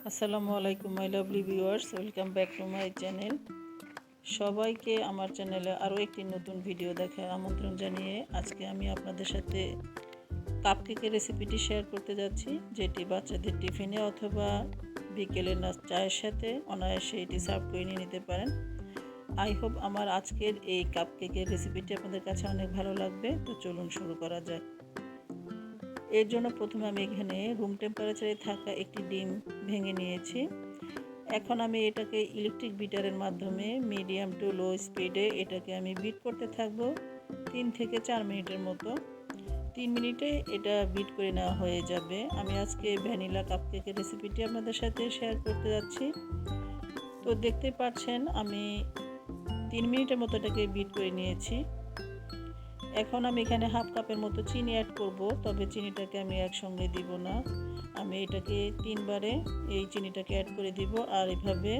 আসসালামু আলাইকুম my lovely viewers, welcome back to my channel. সবাইকে আমার চ্যানেলে আরও একটি নতুন ভিডিও দেখার আমন্ত্রণ জানিয়ে আজকে আমি আপনাদের সাথে কাপকেকের রেসিপিটি শেয়ার করতে যাচ্ছি, যেটি বাচ্চাদের টিফিনে অথবা বিকেলের চায়ের সাথে অনায়াসে এটি সার্ভ করে নিয়ে নিতে পারেন। আই হোপ আমার আজকের এই কাপকেকের রেসিপিটি আপনাদের কাছে অনেক ভালো লাগবে। তো চলুন শুরু করা যাক। এর জন্য প্রথমে আমি এখানে রুম টেম্পারেচারে থাকা একটি ডিম ভেঙে নিয়েছি। এখন আমি এটাকে ইলেকট্রিক বিটারের মাধ্যমে মিডিয়াম টু লো স্পিডে এটাকে আমি বিট করতে থাকবো 3 থেকে 4 মিনিটের মতো। 3 মিনিটে এটা বিট করে নেওয়া হয়ে যাবে। আমি আজকে ভ্যানিলা কাপকেকের রেসিপিটি আপনাদের সাথে শেয়ার করতে যাচ্ছি। তো দেখতে পাচ্ছেন আমি 3 মিনিটের মতো এটাকে বিট করে নিয়েছি। এখন আমি এখানে হাফ কাপের মতো চিনি অ্যাড করব, তবে চিনিটাকে আমি একসঙ্গে দিব না। আমি এটাকে 3 বারে এই চিনিটাকে অ্যাড করে দিব আর এভাবে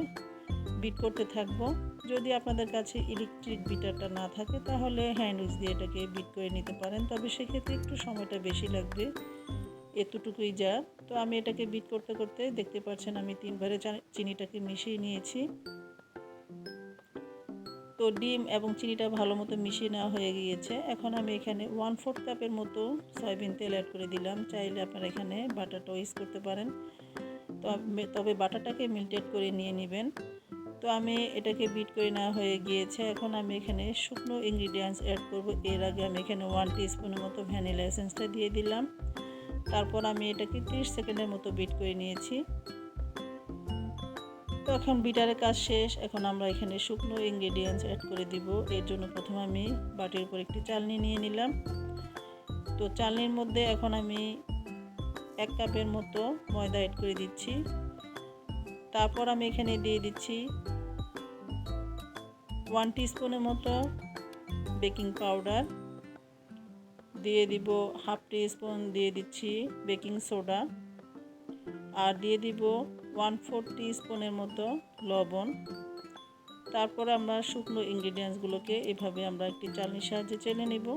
বিট করতে থাকব। যদি আপনাদের কাছে ইলেকট্রিক বিটারটা না থাকে তাহলে হ্যান্ড উইচ দিয়ে এটাকে বিট করে নিতে পারেন, তবে সেক্ষেত্রে একটু সময়টা বেশি লাগবে। এতটুকুই যা। তো আমি এটাকে বিট করতে করতে দেখতে পাচ্ছেন আমি 3 বারে চিনিটাকে মিশিয়ে নিয়েছি। তো ডিম এবং চিনিটা ভালো মতো মিশিয়ে নেওয়া হয়ে গিয়েছে। এখন আমি এখানে 1/4 কাপের মতো সয়াবিন তেল অ্যাড করে দিলাম। চাইলে আপনারা এখানে বাটারটা ইউজ করতে পারেন, তবে বাটারটাকে মেল্টেড করে নিয়ে নেবেন। তো আমি এটাকে বিট করে নেওয়া হয়ে গিয়েছে। এখন আমি এখানে শুকনো ইনগ্রিডিয়েন্টস অ্যাড করব। এর আগে আমি এখানে 1 টিস্পুনের মতো ভ্যানিলা এসেন্সটা দিয়ে দিলাম। তারপর আমি এটাকে 30 সেকেন্ডের মতো বিট করে নিয়েছি। তো এখন বিটারের কাজ শেষ। এখন আমরা এখানে শুকনো ইনগ্রেডিয়েন্টস অ্যাড করে দিব। এর জন্য প্রথমে আমি বাটির উপর একটি চালনি নিয়ে নিলাম। তো চালনির মধ্যে এখন আমি 1 কাপের মতো ময়দা অ্যাড করে দিচ্ছি। তারপর আমি এখানে দিয়ে দিচ্ছি 1 টিস্পুনের মতো বেকিং পাউডার, দিয়ে দিব হাফ টিস্পুন দিয়ে দিচ্ছি বেকিং সোডা, আর দিয়ে দিব 1/4 টিস্পুনের মতো লবণ। তারপর আমরা শুকনো ইনগ্রিডিয়েন্টসগুলোকে এভাবে আমরা একটি চালনির সাহায্যে চেলে নিব।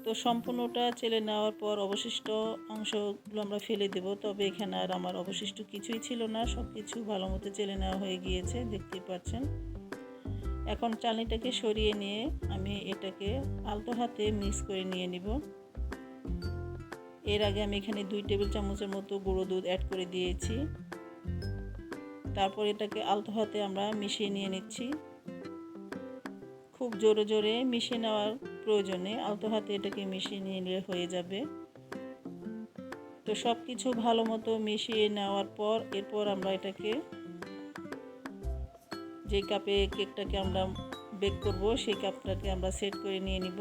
তো সম্পূর্ণটা চেলে নেওয়ার পর অবশিষ্ট অংশগুলো আমরা ফেলে দেব। তবে এখানে আর আমার অবশিষ্ট কিছুই ছিল না, সব কিছু ভালো মতো চেলে নেওয়া হয়ে গিয়েছে, দেখতেই পাচ্ছেন। এখন চালনিটাকে সরিয়ে নিয়ে আমি এটাকে আলতো হাতে মিক্স করে নিয়ে নিব। এর আগে আমি এখানে 2 টেবিল চামচের মতো গুঁড়ো দুধ অ্যাড করে দিয়েছি। তারপর এটাকে আলতো হাতে আমরা মিশিয়ে নিয়ে নিচ্ছি। খুব জোরে জোরে মিশিয়ে নেওয়ার প্রয়োজনে আলতো হাতে এটাকে মিশিয়ে নিলে হয়ে যাবে। তো সব কিছু ভালো মতো মিশিয়ে নেওয়ার পর এরপর আমরা এটাকে যে কাপে কেকটাকে আমরা বেক করব সেই কাপটাকে আমরা সেট করে নিয়ে নিব।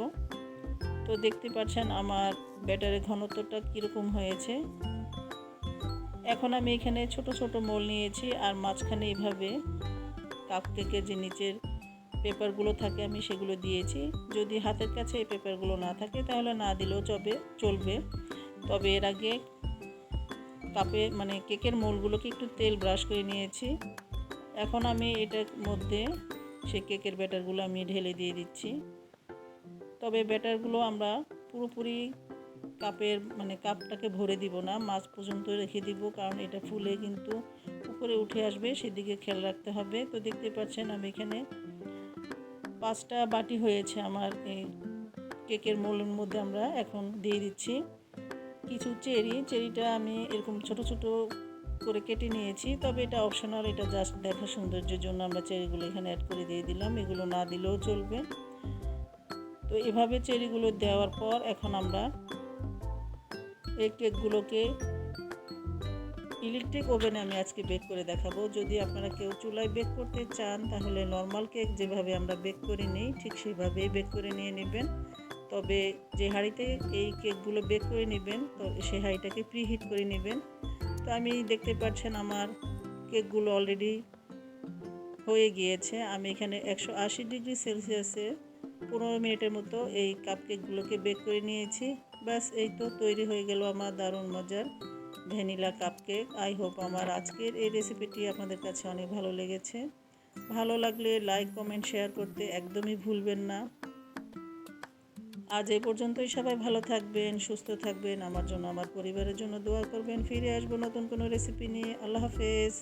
তো দেখতে পাচ্ছেন আমার ব্যাটারের ঘনত্বটা কীরকম হয়েছে। এখন আমি এখানে ছোট ছোট মোল নিয়েছি আর মাঝখানে এইভাবে কাপকেকের যে নিচের পেপারগুলো থাকে আমি সেগুলো দিয়েছি। যদি হাতের কাছে এই পেপারগুলো না থাকে তাহলে না দিলেও চলবে। তবে এর আগে কেকের মোলগুলোকে একটু তেল ব্রাশ করে নিয়েছি। এখন আমি এটার মধ্যে সেই কেকের ব্যাটারগুলো আমি ঢেলে দিয়ে দিচ্ছি। তবে ব্যাটারগুলো আমরা পুরোপুরি কাপটাকে ভরে দিব না, মাঝ পর্যন্ত রেখে দিব, কারণ এটা ফুলে কিন্তু উপরে উঠে আসবে, সেদিকে খেয়াল রাখতে হবে। তো দেখতে পাচ্ছেন আমি এখানে 5টা বাটি হয়েছে আমার এই কেকের মোলের মধ্যে। আমরা এখন দিয়ে দিচ্ছি কিছু চেরিটা আমি এরকম ছোট ছোট করে কেটে নিয়েছি, তবে এটা অপশনাল, এটা জাস্ট দেখা সৌন্দর্যের জন্য আমরা চেরিগুলো এখানে অ্যাড করে দিয়ে দিলাম, এগুলো না দিলেও চলবে। তো এভাবে চেরিগুলো দেওয়ার পর এখন আমরা এই কেকগুলোকে ইলেকট্রিক ওভেনে আমি আজকে বেক করে দেখাবো। যদি আপনারা কেউ চুলায় বেক করতে চান তাহলে নর্মাল কেক যেভাবে আমরা বেক করে নিই ঠিক সেভাবেই বেক করে নিয়ে নেবেন। তবে যে হাঁড়িতে এই কেকগুলো বেক করে নেবেন তো সেই হাঁড়িটাকে প্রিহিট করে নেবেন। তো আমি দেখতে পাচ্ছেন আমার কেকগুলো অলরেডি হয়ে গিয়েছে। আমি এখানে 180 ডিগ্রি সেলসিয়াসে 15 মিনিটের মতো এই কাপকেকগুলোকে বেক করে নিয়েছি। ব্যাস, এই তো তৈরি হয়ে গেল আমার দারুণ মজার ভ্যানিলা কাপকেক। আই হোপ আমার আজকের এই রেসিপিটি আপনাদের কাছে অনেক ভালো লেগেছে। ভালো লাগলে লাইক, কমেন্ট, শেয়ার করতে একদমই ভুলবেন না। আজ এই পর্যন্তই। সবাই ভালো থাকবেন, সুস্থ থাকবেন, আমার জন্য আমার পরিবারের জন্য দোয়া করবেন। ফিরে আসবো নতুন কোনো রেসিপি নিয়ে। আল্লাহ হাফেজ।